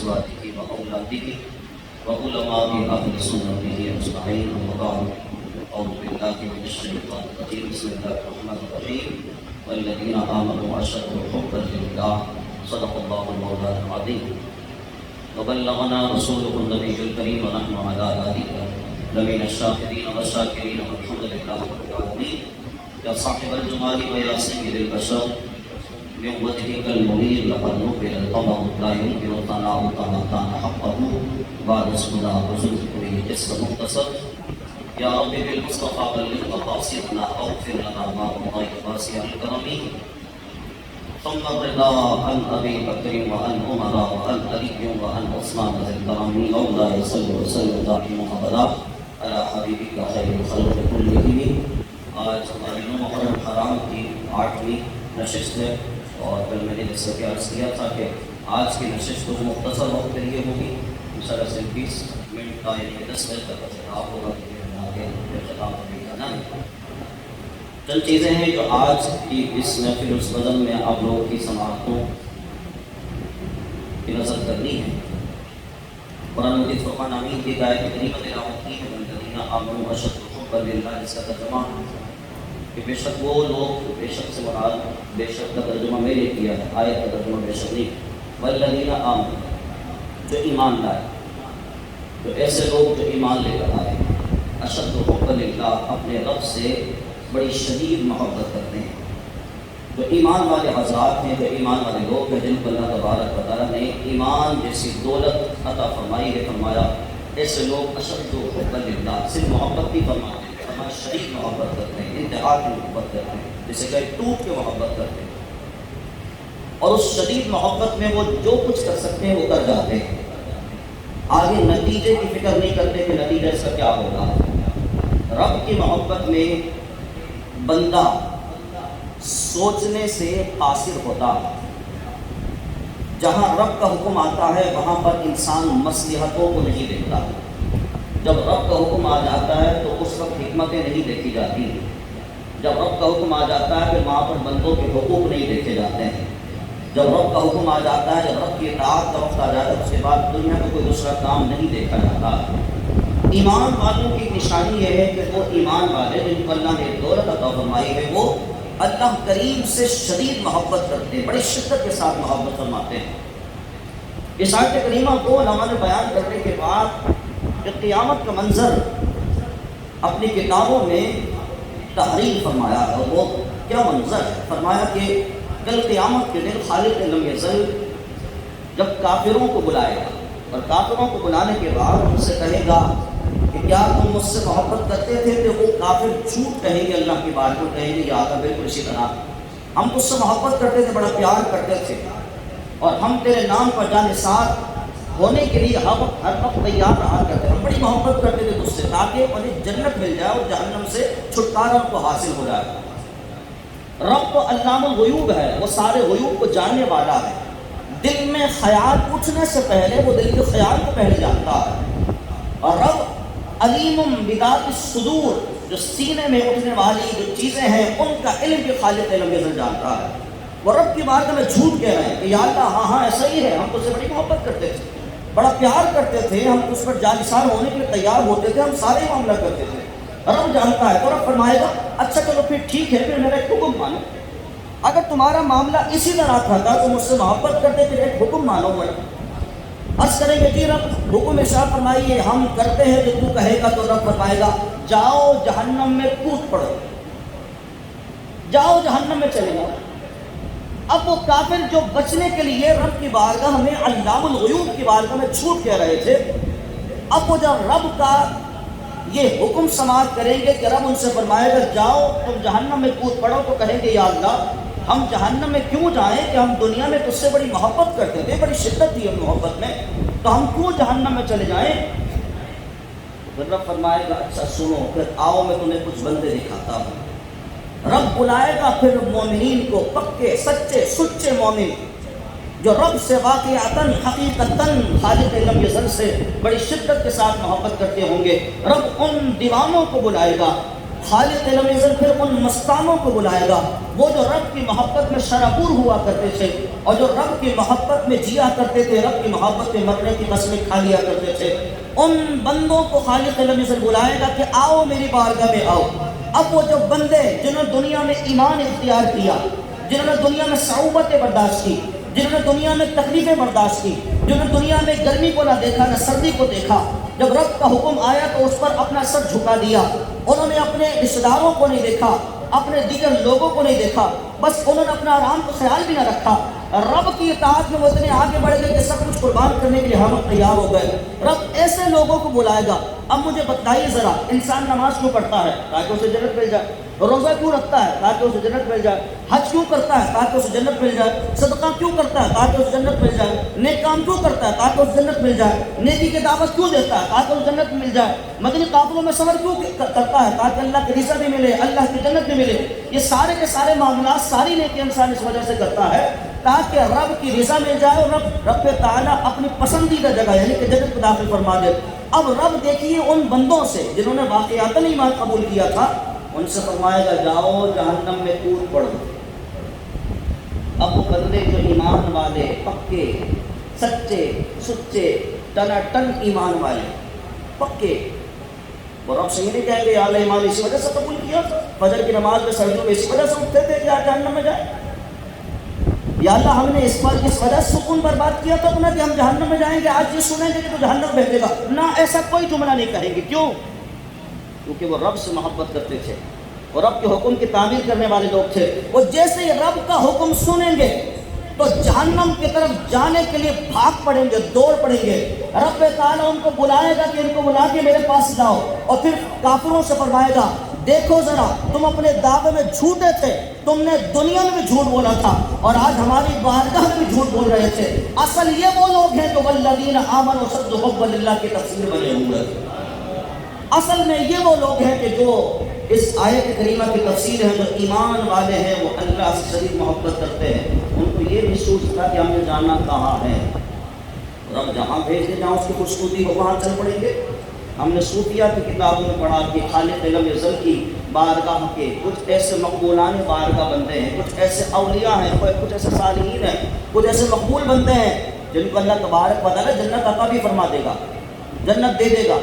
وأزواجه وأولاده وعلماء أهل سنته أجمعين أما بعد أعوذ بالله من الشيطان الرجيم بسم الله الرحمن الرحيم والذين آمنوا أشد حبا لله صدق الله المولانا العظيم وبلغنا رسوله النبي الكريم ونحن على ذلك لمن الشاهدين والشاكرين والحمد لله رب العالمين يا صاحب الجمال ويا سيد البشر من وجهك المنير لقد نقل القمر لا يمكن الثناء كما كان حقه بعد سنة وزلزله جسر مختصر يا رب بالمصطفى بلغ مقاصدنا واغفر لنا ما قضيت واسع الكرم ثم الرضا عن ابي بكر وعن عمر وعن علي وعن عثمان ذي الكرم مولاي صل وسلم دائما ابدا على حبيبك خير الخلق كلهم. آج ہماری محرم حرام کی 8ویں نشست ہے اور کل میں نے جیسا کہ عرض کیا تھا کہ آج کی نشست تو مختصر وقت کے لیے ہوگی انشاءاللہ صرف 20 منٹ کا یعنی 10 بجے تک خطاب ہوگا چند چیزیں ہیں جو آج کی اس محفل الصدم میں آپ لوگوں کی سماعتوں کی نظر کرنی ہے. قرآن مجید فرقان حمید کی آیت کریمہ تلاوت کی ہے والذین آمنوا اشد حبا للہ، جس کا ترجمہ کہ بے شک وہ لوگ، بے شک سے مراد بے شک کا ترجمہ میں نے کیا ہے، آیت کا ترجمہ بے شک نہیں. والذین آمنوا، جو ایمان لائے، تو ایسے لوگ جو ایمان لے کر آئے، اشد حب للہ، اپنے رب سے بڑی شدید محبت کرتے ہیں. جو ایمان والے حضرات ہیں، جو ایمان والے لوگ ہیں جن کو اللہ تبارک و تعالیٰ نے ایمان جیسی دولت عطا فرمائی ہے، فرمایا ایسے لوگ اشد حب للہ، صرف محبت نہیں فرماتے ہیں، ہمارا شدید محبت کرتے ہیں، انتہا کی محبت کرتے ہیں، جسے کہ ٹوٹ کے محبت کرتے ہیں. اور اس شدید محبت میں وہ جو کچھ کر سکتے ہیں وہ کر جاتے ہیں. آگے نتیجے کی فکر نہیں کرتے کہ نتیجہ اس کا کیا ہوگا. رب کی محبت میں بندہ سوچنے سے قاصر ہوتا ہے. جہاں رب کا حکم آتا ہے وہاں پر انسان مصلحتوں کو نہیں دیکھتا. جب رب کا حکم آ جاتا ہے تو اس وقت حکمتیں نہیں دیکھی جاتی. جب رب کا حکم آ جاتا ہے پھر وہاں پر بندوں کے حقوق نہیں دیکھے جاتے ہیں. جب رب کا حکم آ جاتا ہے، جب رب کی اطاعت کا وقت آ جاتا ہے، اس کے بعد دنیا کا کوئی دوسرا کام نہیں دیکھا جاتا. ایمان والوں کی نشانی یہ ہے کہ وہ ایمان والے جن کو اللہ نے دولت عطا فرمائی ہے وہ اللہ کریم سے شدید محبت کرتے ہیں، بڑی شدت کے ساتھ محبت فرماتے ہیں. اس آیت کریمہ کو علماء نے بیان کرنے کے بعد کہ قیامت کا منظر اپنی کتابوں میں تحریر فرمایا ہے. اور وہ کیا منظر ہے؟ فرمایا کہ کل قیامت کے دن خالق لم یزل جب کافروں کو بلائے گا اور کافروں کو بلانے کے بعد ان سے کہے گا کہ کیا تم مجھ سے محبت کرتے تھے؟ کہ وہ کافر جھوٹ کہیں گے، اللہ کی بات کو کہیں گے. یا بالکل اسی طرح ہم تجھ سے محبت کرتے تھے، بڑا پیار کرتے تھے، اور ہم تیرے نام پر جانثار ہونے کے لیے ہر وقت تیار رہا کرتے تھے. ہم بڑی محبت کرتے تھے تجھ سے تاکہ انہیں جنت مل جائے اور جہنم سے چھٹکارا ان کو حاصل ہو جائے. رب تو علام الغیوب ہے، وہ سارے غیوب کو جاننے والا ہے. دل میں خیال اٹھنے سے پہلے وہ دل کے خیال کو پہلے جانتا ہے. اور رب علیم بذات الصدور، جو سینے میں اٹھنے والی جو چیزیں ہیں ان کا علم بھی خالق لم یزل جانتا ہے. وہ رب کی بات میں جھوٹ کہہ رہے ہیں کہ یا اللہ ہاں ایسا ہی ہے، ہم تجھ سے بڑی محبت کرتے تھے، بڑا پیار کرتے تھے، ہم اس پر جانثار ہونے کے لیے تیار ہوتے تھے، ہم سارے معاملہ کرتے تھے. رب جانتا ہے. تو رب فرمائے گا اچھا چلو پھر ٹھیک ہے، پھر میرا ایک حکم مانو. اگر تمہارا معاملہ اسی طرح تھا تو مجھ سے محبت کرتے پھر ایک حکم مانو. میں عرض کریں گے جی رب حکم ارشاد فرمائیے. ہم کرتے ہیں جو تو کہے گا. تو رب فرمائے گا جاؤ جہنم میں کود پڑو، جاؤ جہنم میں چلے جاؤ. اب وہ کافر جو بچنے کے لیے رب کی بارگاہ میں علام الغیوب کی بارگاہ میں جھوٹ کہہ رہے تھے، اب وہ جب رب کا یہ حکم سماعت کریں گے کہ رب ان سے فرمائے گا جاؤ تم جہنم میں کود پڑو، تو کہیں گے یا اللہ ہم جہنم میں کیوں جائیں کہ ہم دنیا میں تجھ سے بڑی محبت کرتے تھے، بڑی شدت تھی ہم محبت میں، تو ہم کیوں جہنم میں چلے جائیں؟ پھر رب فرمائے گا اچھا سنو، پھر آؤ میں تمہیں کچھ بندے دکھاتا ہوں. رب بلائے گا پھر مومنین کو، پکے سچے سچے مومن جو رب سے واقعتاً حقیقتاً خالق لم یزل سے بڑی شدت کے ساتھ محبت کرتے ہوں گے. رب ان دیوانوں کو بلائے گا، خالق لم یزل پھر ان مستانوں کو بلائے گا، وہ جو رب کی محبت میں شرابور ہوا کرتے تھے اور جو رب کی محبت میں جیا کرتے تھے، رب کی محبت میں مرنے کی قسمیں کھا لیا کرتے تھے، ان بندوں کو خالق عالم سے بلائے گا کہ آؤ میری بارگاہ میں آؤ۔ اب وہ جو بندے جنہوں نے دنیا میں ایمان اختیار کیا، جنہوں نے دنیا میں صعوبتیں برداشت کی، جنہوں نے دنیا میں تکلیفیں برداشت کی، جنہوں نے دنیا میں گرمی کو نہ دیکھا نہ سردی کو دیکھا، جب رب کا حکم آیا تو اس پر اپنا سر جھکا دیا، انہوں نے اپنے رشتہ داروں کو نہیں دیکھا، اپنے دیگر لوگوں کو نہیں دیکھا، بس انہوں نے اپنا آرام کو خیال بھی نہ رکھا، رب کی اطاعت میں وہ اتنے آگے بڑھ گئے کہ سب کچھ قربان کرنے کے لیے ہم تیار ہو گئے۔ رب ایسے لوگوں کو بلائے گا۔ اب مجھے بتائیے ذرا، انسان نماز کیوں پڑھتا ہے؟ تاکہ اسے جنت مل جائے۔ روزہ کیوں رکھتا ہے؟ تاکہ اسے جنت مل جائے۔ حج کیوں کرتا ہے؟ تاکہ اسے جنت مل جائے۔ صدقہ کیوں کرتا ہے؟ تاکہ اسے جنت مل جائے۔ نیک کام کیوں کرتا ہے؟ تاکہ اسے جنت مل جائے۔ نیکی کی دعوت کیوں دیتا ہے؟ تاکہ اسے جنت مل جائے۔ مدنی قافلوں میں سفر کیوں کرتا ہے؟ تاکہ اللہ کی رضا بھی ملے، اللہ کی جنت بھی ملے۔ یہ سارے کے سارے معاملات، ساری نیکی انسان اس وجہ سے کرتا ہے تاکہ رب کی رضا مل جائے اور رب تعالیٰ اپنی پسندیدہ جگہ یعنی کہ جنت کو داخل فرما دے۔ اب رب دیکھیے ان بندوں سے جنہوں نے واقعاتاً ایمان قبول کیا تھا، ان سے فرمائے گا جاؤ جہنم میں کود پڑو۔ اب وہ بندے جو ایمان والے، پکے، سچے، سچے، ٹن ایمان والے، پکے، وہ رب سے یہ نہیں کہیں گے یا اللہ ایمان اسی وجہ سے قبول کیا، فجر کی نماز میں سردیوں میں اسی وجہ سے اٹھتے تھے کہ آج جہنم میں جائے، یا اللہ ہم نے اس وجہ سے سکون برباد کیا تھا کہ ہم جہنم میں جائیں گے، آج یہ سنیں گے کہ تو جہنم بھیجے گا۔ نہ، ایسا کوئی جملہ نہیں کہیں گے۔ کیوں؟ کیونکہ وہ رب سے محبت کرتے تھے، وہ رب کے حکم کی تعمیر کرنے والے لوگ تھے۔ وہ جیسے ہی رب کا حکم سنیں گے تو جہنم کی طرف جانے کے لیے بھاگ پڑیں گے، دوڑ پڑیں گے۔ رب تعالیٰ ان کو بلائے گا کہ ان کو بلا کے میرے پاس لاؤ، اور پھر کافروں سے فرمائے گا دیکھو ذرا، تم اپنے دعوے میں جھوٹے تھے، تم نے دنیا میں بھی جھوٹ بولا تھا اور آج ہماری بارگاہ میں بھی جھوٹ بول رہے تھے۔ اصل یہ وہ لوگ ہیں جو والذین آمنوا اشد حبا للہ کی تفسیر بنے ہوئے۔ اصل میں یہ وہ لوگ ہیں کہ جو اس آیت کریمہ کی تفسیر ہے، جو ایمان والے ہیں، وہ اللہ سے شدید محبت کرتے ہیں۔ ان کو یہ محسوس تھا کہ ہم نے جانا کہاں ہے، رب جہاں بھیج دے جہاں اس کی خوشنودی ہو وہاں چل پڑیں گے۔ ہم نے صوفیہ کی کتابوں میں پڑھا کہ خالق علم ازل کی بارگاہ کے کچھ ایسے مقبولان بارگاہ بندے ہیں، کچھ ایسے اولیاء ہیں، کچھ ایسے صالحین ہیں، کچھ ایسے مقبول بندے ہیں جن کو اللہ تبارک و تعالیٰ جنت عطا بھی فرما دے گا، جنت دے دے گا،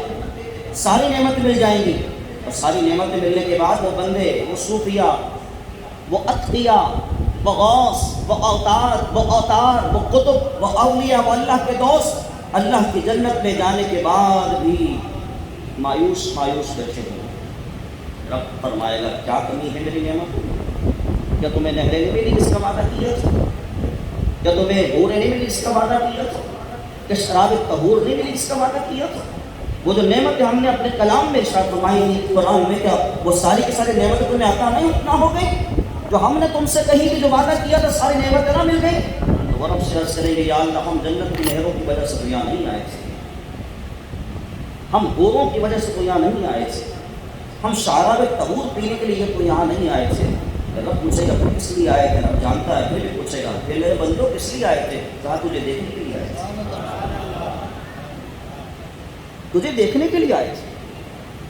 ساری نعمتیں مل جائیں گی۔ اور ساری نعمتیں ملنے کے بعد وہ بندے، وہ صوفیہ، وہ اتقیاء، وہ غوث، وہ اوتار، وہ قطب، وہ اولیاء، وہ اللہ کے دوست، اللہ کی جنت میں جانے کے بعد بھی مایوس بیٹھے ہوئے۔ رب فرمائے گا کیا کمی ہے میری نعمت؟ کیا تمہیں نہریں نہیں ملی جس کا وعدہ کیا تھا؟ کیا تمہیں حوریں نہیں ملی جس کا وعدہ کیا تھا؟ کیا شراب طہور نہیں ملی جس کا وعدہ کیا تھا؟ وہ جو نعمتیں ہم نے اپنے کلام میں ارشاد فرمائی تھی قرآن میں، کیا وہ ساری کی ساری نعمتیں تمہیں عطا نہیں اتنا ہو گئی؟ جو ہم نے تم سے کہی تھی، جو وعدہ کیا تھا، ساری نعمتیں نہ مل گئی؟ تو وہ رب سے عرض کریں گے یا اللہ ہم جنت کی نہروں کی وجہ سے تو یہاں نہیں آئے تھے، ہم حوروں کی وجہ سے تو یہاں نہیں آئے تھے، ہم شراب طہور پینے کے لیے تو یہاں نہیں آئے تھے۔ رب پوچھے گا پھر کس لیے آئے تھے؟ رب جانتا ہے، پھر بھی پوچھے گا پھر میرے بندوں کس لیے آئے تھے؟ کہا تجھے دیکھنے کے لیے آئے تھے، تجھے دیکھنے کے لیے آئے تھے۔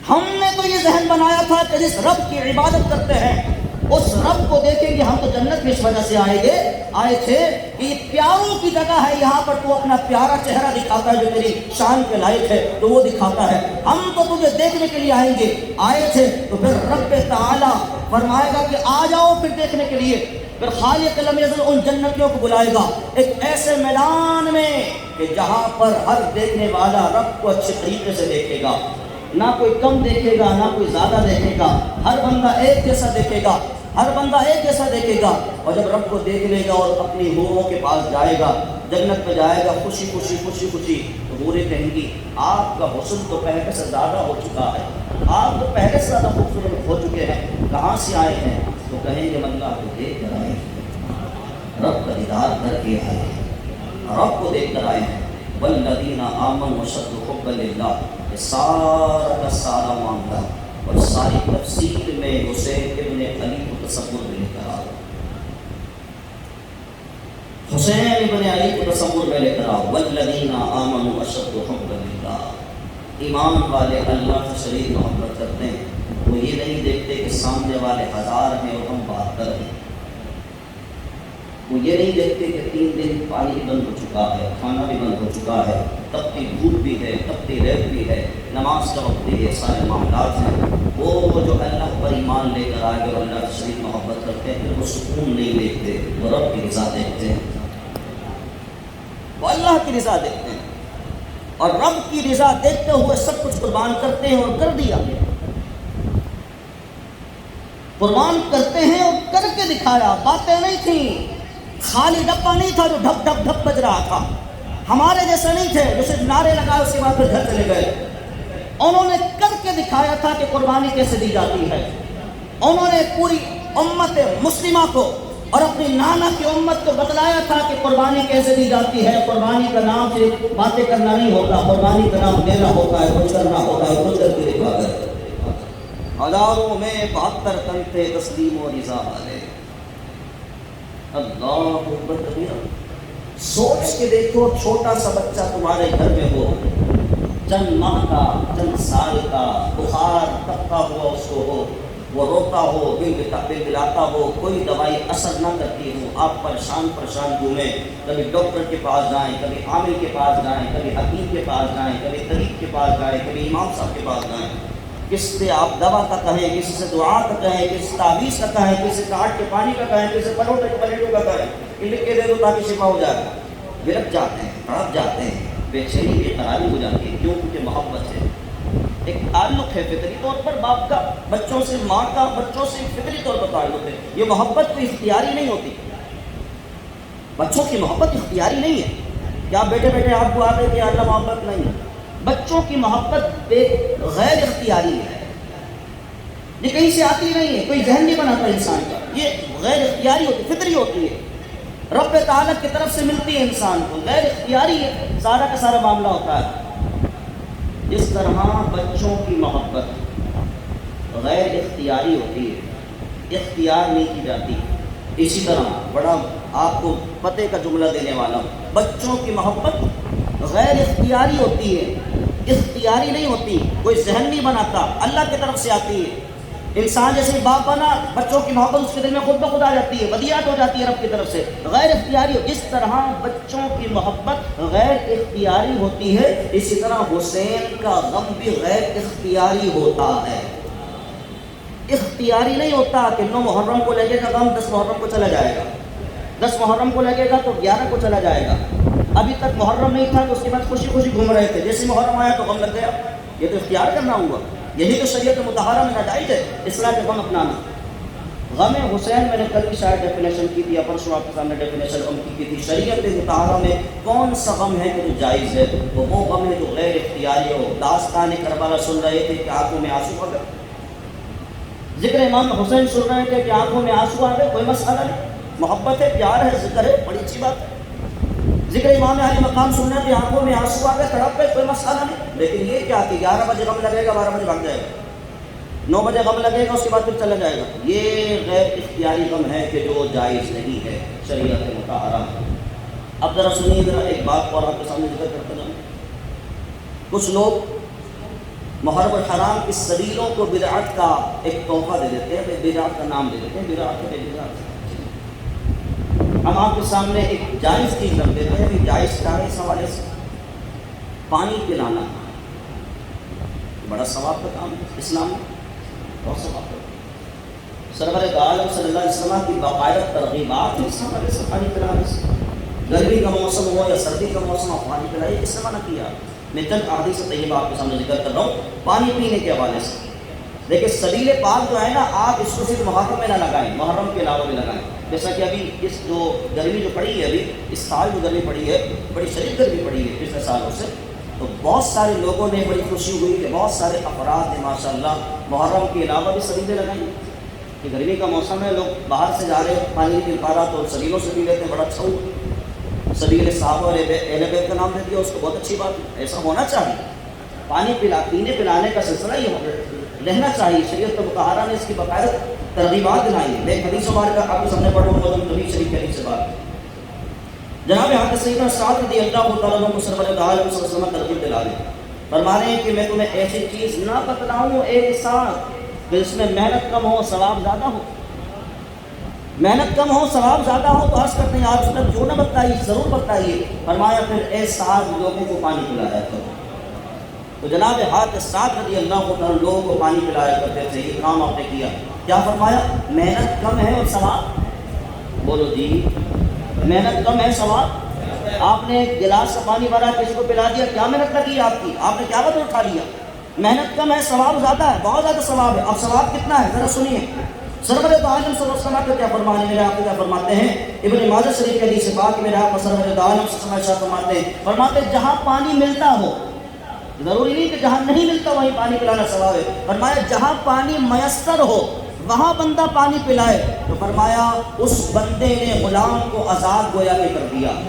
ہم نے تو یہ ذہن بنایا تھا کہ جس رب کی عبادت کرتے ہیں اس رب کو دیکھیں گے ہم تو جنت میں اس وجہ سے آئے تھے کہ یہ پیاروں کی جگہ ہے، یہاں پر تو اپنا پیارا چہرہ دکھاتا ہے جو تیری شان کے لائق ہے تو وہ دکھاتا ہے، ہم تو تجھے دیکھنے کے لیے آئے تھے۔ تو پھر رب تعالیٰ فرمائے گا کہ آ جاؤ پھر دیکھنے کے لیے۔ پھر خالق لم یزل ان جنتیوں کو بلائے گا ایک ایسے میدان میں کہ جہاں پر ہر دیکھنے والا رب کو اچھے طریقے سے دیکھے گا، نہ کوئی کم دیکھے گا نہ کوئی زیادہ دیکھے گا، ہر بندہ ایک جیسا دیکھے گا، ہر بندہ ایک جیسا دیکھے گا۔ اور جب رب کو دیکھ لے گا اور اپنی حوروں کے پاس جائے گا، جنت میں جائے گا، خوشی خوشی تو حوریں کہیں گی آپ کا حسن تو پہلے سے زیادہ ہو چکا ہے، آپ تو پہلے سے زیادہ خوبصورت ہو چکے ہیں، کہاں سے آئے ہیں؟ تو کہیں گے اللہ کو دیکھ کر آئے ہیں، رب کا دیدار کر کے آئے ہیں، رب کو دیکھ کر آئے ہیں۔ والذین آمنوا اشد حبا للہ، یہ سارا کا سارا معاملہ اور ساری تفسیر میں حسین ابن علی کو تصور میں لے کر آؤ، حسین ابن علی کو تصور میں لے کر آؤ۔ والذین آمنوا اشد حبا للہ، ایمان والے اللہ سے شدید محبت کرتے ہیں، وہ یہ نہیں دیکھتے کہ سامنے والے ہزار ہیں اور ہم 72 ہیں، وہ یہ نہیں دیکھتے کہ 3 دن پانی بھی بند ہو چکا ہے، کھانا بھی بند ہو چکا ہے، تپتی دھوپ بھی ہے، تپتی ریت بھی ہے، نماز کا وقت بھی ہے، سارے معاملات ہیں۔ وہ جو اللہ پر ایمان لے کر آگے اور اللہ سے شدید محبت کرتے ہیں، پھر وہ سکون نہیں دیکھتے، وہ رب کی رضا دیکھتے ہیں، وہ اللہ کی رضا دیکھتے ہیں، اور رب کی رضا دیکھتے ہوئے سب کچھ قربان کرتے ہیں اور کر دیا، قربان کرتے ہیں اور کر کے دکھایا۔ باتیں نہیں تھیں، خالی ڈبہ نہیں تھا جو ڈھپ ڈھپ ڈھپ بج رہا تھا، ہمارے جیسے نہیں تھے جو صرف نعرے لگائے اس کے بعد پھر گھر چلے گئے۔ انہوں نے کر کے دکھایا تھا کہ قربانی کیسے دی جاتی ہے۔ انہوں نے پوری امت مسلمہ کو اور اپنی نانا کی امت کو بتلایا تھا کہ قربانی کیسے دی جاتی ہے۔ قربانی کا نام صرف باتیں کرنا نہیں ہوتا، قربانی کا نام دینا ہوتا ہے، کچھ کرنا ہوتا ہے، کچھ کر کے دکھاتا ہے۔ ہزاروں میں 72 تن تھے تسلیم و رضا والے۔ اللہ اکبر کبیرہ۔ سوچ کے دیکھو، چھوٹا سا بچہ تمہارے گھر میں ہو، چند ماہ کا، چند سال کا، بخار تپتا ہوا اس کو ہو، وہ روتا ہو، بل بلاتا ہو، کوئی دوائی اثر نہ کرتی ہو، آپ پریشان گھومیں، کبھی ڈاکٹر کے پاس جائیں، کبھی عامل کے پاس جائیں، کبھی حکیم کے پاس جائیں، کبھی طبیب کے پاس جائیں، کبھی امام صاحب کے پاس جائیں، کس سے آپ دوا کا کہیں، کسی سے دعا کا کہیں، کسی سے تعویذ کا کہیں، کسی سے کاٹ کے پانی کا کہیں، کسی سے پروٹے کے پلیٹوں کا کہیں، یہ لکھ کے دے دو تاکہ شفا ہو جائے۔ گرفت جاتے ہیں، تڑپ جاتے ہیں، بے چینی بے قراری ہو جاتی ہے، کیوں؟ کیونکہ محبت ہے، ایک تعلق ہے فطری طور پر باپ کا بچوں سے، ماں کا بچوں سے فطری طور پر تعلق ہے۔ یہ محبت کوئی اختیاری نہیں ہوتی، بچوں کی محبت اختیاری نہیں ہے کہ آپ بیٹے بیٹے آپ کو آتے کہ اللہ محبت نہیں ہے۔ بچوں کی محبت غیر اختیاری ہے، یہ کہیں سے آتی نہیں ہے، کوئی ذہن نہیں بناتا انسان کا، یہ غیر اختیاری ہوتی، فطری ہوتی ہے، رب تعالیٰ کی طرف سے ملتی ہے انسان کو، غیر اختیاری ہے، سارا کا سارا معاملہ ہوتا ہے۔ جس طرح بچوں کی محبت غیر اختیاری ہوتی ہے، اختیار نہیں کی جاتی، اسی طرح بڑا آپ کو پتے کا جملہ دینے والا ہوں، بچوں کی محبت غیر اختیاری ہوتی ہے، اختیاری نہیں ہوتی، کوئی ذہن نہیں بناتا، اللہ کی طرف سے آتی ہے۔ انسان جیسے باپ بنا، بچوں کی محبت اس کے دل میں خود بخود آ جاتی ہے، ودیعت ہو جاتی ہے رب کی طرف سے، غیر اختیاری ہو۔ اس طرح بچوں کی محبت غیر اختیاری ہوتی ہے، اسی طرح حسین کا غم بھی غیر اختیاری ہوتا ہے، اختیاری نہیں ہوتا کہ 9 محرم کو لگے گا غم، 10 محرم کو چلا جائے گا، 10 محرم کو لگے گا تو 11 کو چلا جائے گا، ابھی تک محرم نہیں تھا تو اس کے بعد خوشی خوشی گھوم رہے تھے، جیسے محرم آیا تو غم لگ گیا، یہ تو اختیار کرنا ہوا، یہی تو شریعت مطہرہ میں ناجائز ہے، اصلاح کے غم اپنانا۔ غم حسین میں نے کل بھی شاید ڈیفینیشن کی تھی، پرسوں آپ کے سامنے ڈیفینیشن غم کی تھی، شریعت مطہرہ میں کون سا غم ہے کہ جو جائز ہے؟ وہ غم ہے جو غیر اختیاری ہو۔ داستان کربلا سن رہے تھے کہ آنکھوں میں آنسو آ گئے، ذکر امام حسین سن رہے تھے کہ آنکھوں میں آنسو آ گئے، کوئی مسئلہ نہیں، محبت ہے، پیار ہے، ذکر ہے، بڑی اچھی بات ہے۔ ذکر امام علی مقام سننے تھے، آنکھوں میں آنسو آ گئے، تڑپ گئے، کوئی مسئلہ نہیں، لیکن یہ کیا کہ 11 بجے غم لگے گا، 12 بجے بھاگ جائے گا، 9 بجے غم لگے گا، اس کے بعد پھر چلا جائے گا، یہ غیر اختیاری غم ہے کہ جو جائز نہیں ہے شریعت مطہرہ۔ اب ذرا سنیے، ذرا ایک بات اور آپ کے سامنے ذکر کرتے جاؤں۔ کچھ لوگ محرم الحرام کی سبیلوں کو بدعت کا ایک تحفہ دے دیتے ہیں، بدعت کا نام دے دیتے ہیں، بدعت ہے، بدعت۔ ہم آپ کے سامنے ایک جائز چیز رکھ دیتے ہیں کہ جائز کیا ہے اس حوالے سے؟ پانی پلانا بڑا ثواب کا کام ہے، اسلام میں بہت ثواب کا۔ سرور دو عالم صلی اللہ علیہ وسلم کی باقاعدہ ترغیبات اس حوالے سے، پانی پلانے سے، گرمی کا موسم ہو یا سردی کا موسم ہو، پانی پلائیے، کس نے منع کیا؟ میں چند احادیث طیبہ آپ کے سامنے ذکر کر رہا ہوں پانی پینے کے حوالے سے۔ لیکن سبیل پاک جو ہے نا، آپ اس کو صرف محرم میں نہ لگائیں، محرم کے علاوہ بھی لگائیں۔ جیسا کہ ابھی اس جو گرمی جو پڑی ہے، ابھی اس سال جو گرمی پڑی ہے، بڑی شدید گرمی پڑی ہے پچھلے سالوں سے، تو بہت سارے لوگوں نے بڑی خوشی ہوئی کہ بہت سارے افراد نے ماشاءاللہ محرم کے علاوہ بھی سبیلیں لگائیں کہ گرمی کا موسم ہے، لوگ باہر سے جا رہے ہیں، پانی نہیں مل پا رہا تو سبیلوں سے پی لیتے ہیں، بڑا اچھا ہوا۔ سبیل صحابہ اور اہل بیت کا نام دے دیا اس کو، بہت اچھی بات ہے، ایسا ہونا چاہیے۔ پانی پینے پلانے کا سلسلہ یہ رہنا چاہیے، شریعت مطہرہ نے اس کی باقاعدہ ترغیبات دلائی ہے۔ میں ایک حدیث مبارکہ آپ کے سامنے پڑھوں گا، نبی شریف کی حدیث سے بات۔ جناب حضرت سیدنا سعد رضی اللہ تعالیٰ عنہ کو سرور دو عالم صلی اللہ علیہ وسلم ترغیب دلا دیں، فرما رہے ہیں کہ میں تمہیں ایسی چیز نہ بتلاؤں ایک ساتھ کہ اس میں محنت کم ہو ثواب زیادہ ہو۔ محنت کم ہو ثواب زیادہ ہو تو عرض کرتے ہیں یا رسول اللہ کیوں نہ بتائیے، ضرور بتائیے۔ فرمایا پھر اے سعد لوگوں کو پانی پلایا کرو۔ تو جناب حضرت سعد رضی اللہ عنہ لوگوں کو پانی پلایا کرتے تھے، یہ کام آپ نے کیا۔ کیا فرمایا؟ محنت کم ہے اور ثواب، بولو جی محنت کم ہے ثواب۔ آپ نے ایک گلاس کا پانی بھرا کسی کو پلا دیا، کیا محنت لگی آپ کی؟ آپ نے کیا بدل اٹھا لیا؟ محنت کم ہے ثواب زیادہ ہے، بہت زیادہ ثواب ہے۔ اور ثواب کتنا ہے ذرا سنیے، سرور دو عالم صلی اللہ علیہ وسلم کیا فرمانے، میرے آپ کیا فرماتے ہیں؟ ابن ماجہ شریف کے حدیث پاک میرے آپ سرور دو عالم صلی اللہ علیہ وسلم فرماتے ہیں، فرماتے ہیں جہاں پانی ملتا ہو، ضروری نہیں کہ جہاں نہیں ملتا وہیں پانی پلانا ثواب ہے، فرمایا جہاں پانی میسر ہو وہاں بندہ پانی پلائے، تو فرمایا اس بندے نے غلام کو آزاد گویا کہ کر دیا۔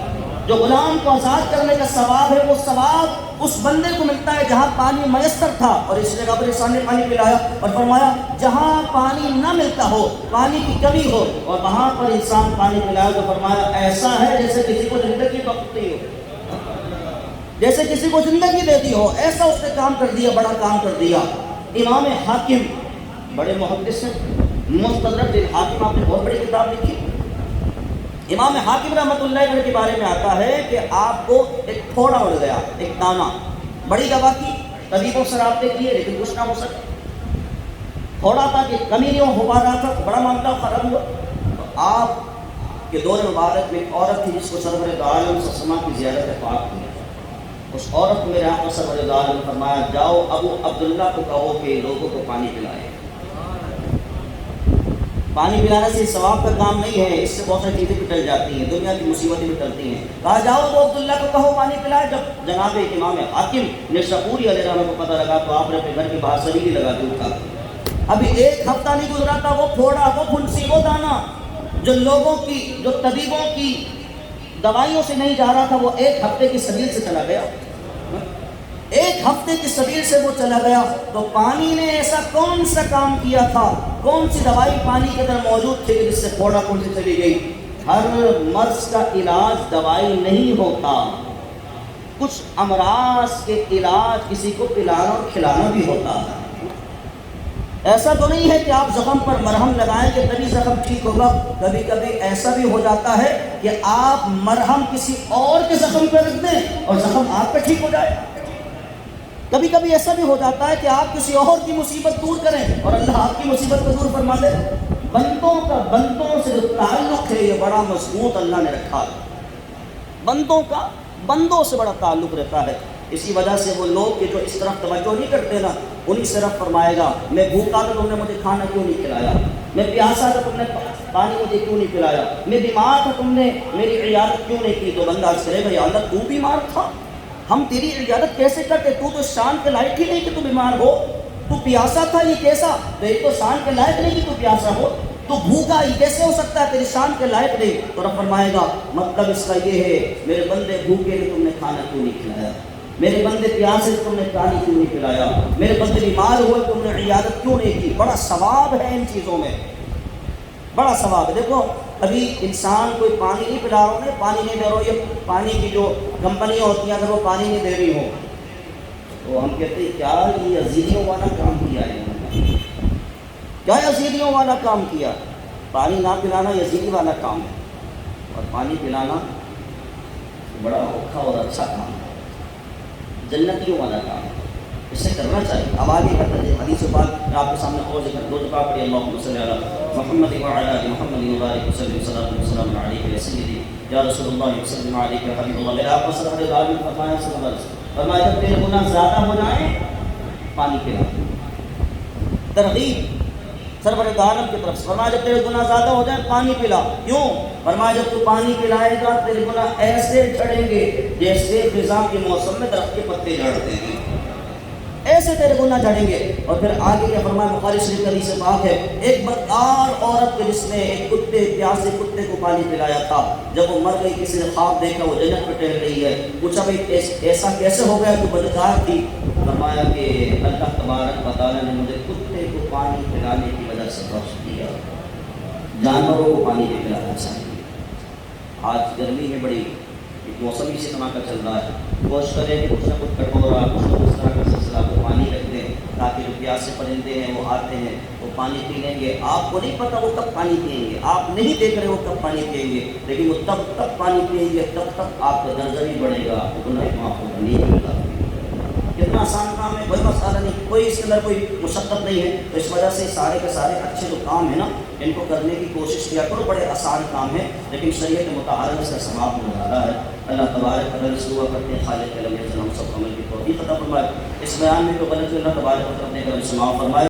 جو غلام کو آزاد کرنے کا ثواب ہے وہ ثواب اس بندے کو ملتا ہے جہاں پانی میسر تھا اور اس جگہ پر انسان نے پانی پلایا۔ اور فرمایا جہاں پانی نہ ملتا ہو، پانی کی کمی ہو اور وہاں پر انسان پانی پلائے، تو فرمایا ایسا ہے جیسے کسی کو زندگی بخشتی ہو، جیسے کسی کو زندگی دے دی ہو، ایسا اس نے کام کر دیا، بڑا کام کر دیا۔ امام حاکم بڑے محدث ہیں، مستدرک الحاکم، آپ نے بہت بڑی کتاب لکھی۔ امام حاکم رحمۃ اللہ علیہ کے بارے میں آتا ہے کہ آپ کو ایک تھوڑا اڑ گیا، ایک دانہ، بڑی دوا کی، طبیبوں سے رابطے کیے لیکن کچھ نہ ہو سکے، تھوڑا تھا کہ کمی نہیں ہو پا رہا تھا، بڑا معاملہ خراب ہوا۔ تو آپ کے دور مبارک میں ایک عورت تھی جس کو سرور دو عالم صلی اللہ علیہ وسلم کی زیارت پاک کی، اس عورت کو میرے آقا سرور دو عالم نے فرمایا جاؤ ابو عبداللہ کو کہو کہ لوگوں کو پانی پلائے۔ پانی پلانے سے ثواب کا کام نہیں ہے، اس سے بہت ساری چیزیں بھی ٹل جاتی ہیں، دنیا کی مصیبتیں بھی ٹلتی ہیں۔ کہا جاؤ ابو عبداللہ کو کہو پانی پلائے۔ جب جناب امام حاکم نے شکوری علیہ السلام کو پتہ لگا تو آپ نے اپنے گھر کے باہر سبیلی لگا کے اٹھا، ابھی ایک ہفتہ نہیں گزرا تھا، وہ پھوڑا، وہ پھنسی، وہ دانا جو لوگوں کی، جو طبیبوں کی دوائیوں سے نہیں جا رہا تھا، وہ ایک ہفتے کی سبیل سے چلا گیا، ایک ہفتے کی سبیل سے وہ چلا گیا۔ تو پانی نے ایسا کون سا کام کیا تھا، کون سی دوائی پانی کے اندر موجود تھی جس سے پھوڑا پھنسی چلی گئی؟ ہر مرض کا علاج دوائی نہیں ہوتا، کچھ امراض کے علاج کسی کو پلانا اور کھلانا بھی ہوتا ہے۔ ایسا تو نہیں ہے کہ آپ زخم پر مرہم لگائیں کہ تبھی زخم ٹھیک ہوگا، کبھی کبھی ایسا بھی ہو جاتا ہے کہ آپ مرہم کسی اور کے زخم پہ رکھ دیں اور زخم آپ پہ ٹھیک ہو جائے۔ کبھی کبھی ایسا بھی ہو جاتا ہے کہ آپ کسی اور کی مصیبت دور کریں اور اللہ آپ کی مصیبت کو دور فرما دے۔ بندوں کا بندوں سے جو تعلق ہے یہ بڑا مضبوط اللہ نے رکھا ہے، بندوں کا بندوں سے بڑا تعلق رہتا ہے۔ اسی وجہ سے وہ لوگ کہ جو اس طرف توجہ نہیں کرتے نا، انہیں صرف فرمائے گا میں بھوکا تھا تم نے مجھے کھانا کیوں نہیں کھلایا، میں پیاسا تھا تم نے پانی مجھے کیوں نہیں پلایا، میں بیمار تھا تم نے میری عیادت کیوں نہیں کی۔ تو بندہ عرض کرے گا یا اللہ تو بیمار تھا، ہم تیری عیادت کیسے کرتے، تو شان کے لائق ہی نہیں کہ تو بیمار ہو، تو پیاسا تھا یہ کیسا، تو یہ تو شان کے لائق نہیں کہ تو پیاسا ہو، تو بھوکا یہ کیسے ہو سکتا ہے، تیری شان کے لائق نہیں۔ تو رب فرمائے گا مطلب اس کا یہ ہے میرے بندے بھوکے نے تم نے کھانا کیوں نہیں کھلایا، میرے بندے پیاسے تم نے پانی کیوں نہیں پلایا، میرے بندے بیمار ہوئے تم نے عیادت کیوں نہیں کی۔ بڑا ثواب ہے ان چیزوں میں، بڑا ثواب ہے۔ دیکھو ابھی انسان کوئی پانی نہیں پلا رہا ہو، پانی نہیں دے رہا ہو، یہ پانی کی جو کمپنیاں ہوتی ہیں اگر وہ پانی نہیں دے رہی ہو تو ہم کہتے ہیں کیا یہ یزیدیوں والا کام کیا ہے، کیا یزیدیوں والا کام کیا۔ پانی نہ پلانا یزیدی والا کام ہے اور پانی پلانا بڑا اوکھا اور اچھا کام ہے، جنتیوں والا کام ہے، اسے کرنا چاہیے۔ اب آگے کرتے ہیں حدیث پاک میں آپ کے سامنے اور ذکر دو دفعہ پڑھی، اللہم صلی علی محمد وعلی آل محمد وبارک وسلم صلاۃ وسلام علیک یا سیدی یا رسول اللہ وسلم علیک یا حبیب اللہ۔ میرے آپ صلی اللہ علیہ وسلم فرمایا صلی اللہ علیہ وسلم فرمایا جب تیرے گناہ زیادہ ہو جائیں پانی پلا، ترغیب سرور دو عالم کی طرف سے فرمایا جب تیرے گناہ زیادہ ہو جائیں پانی پلا۔ کیوں؟ فرمایا جب تو پانی پلائے گا تیرے گناہ ایسے جھڑیں گے جیسے خزاں کے موسم میں درخت کے پتے جھڑتے ہیں، ایسے تیرے گناہ جھڑیں گے۔ اور پھر آگے کیا فرمایا، بخاری شریف کا حدیث پاک ہے، ایک بدکار عورت کے جس نے ایک کتے پیاسے کتے کو پانی پلایا تھا، جب وہ مر گئی کسی نے خواب دیکھا وہ جنت میں ٹہل رہی ہے، پوچھا بھائی ایسا کیسے ہو گیا تو بدکار تھی؟ فرمایا کہ اللہ تبارک و تعالیٰ نے مجھے کتے کو پانی پلانے کی وجہ سے بخش دیا۔ جانوروں کو پانی نہیں پلانا چاہیے۔ آج گرمی میں بڑی موسم اسی طرح کا چل رہا ہے، کوشش کریں کہ کچھ نہ کچھ کٹورا کچھ نہ کچھ طرح کا سلسلہ کو پانی رکھ دیں تاکہ جو پیاسے پرندے ہیں وہ آتے ہیں وہ پانی پی لیں گے. آپ کو نہیں پتہ وہ کب پانی پئیں گے, آپ نہیں دیکھ رہے وہ کب پانی پئیں گے, لیکن وہ تب پانی پئیں گے, تب آپ کا درجہ بھی بڑھے گا, آپ کو گناہ معاف ہوگا, نہیں ہوگا. کتنا آسان کام ہے, کوئی مسئلہ نہیں, کوئی اس کے اندر کوئی مشقت نہیں ہے. تو اس وجہ سے سارے کے سارے اچھے جو کام ہیں نا ان کو کرنے کی کوشش کیا کرو. بڑے آسان کام ہے لیکن شریعت مطہرہ سے ثواب بہت زیادہ ہے. اللہ تبارک و تعالی دعا کرتے ہیں خالق عالم ہم سب کو عمل کی توفیق عطا فرمائے. اس بیان میں جو غلطی اللہ تبارک و تعالی نے معاف فرمائے.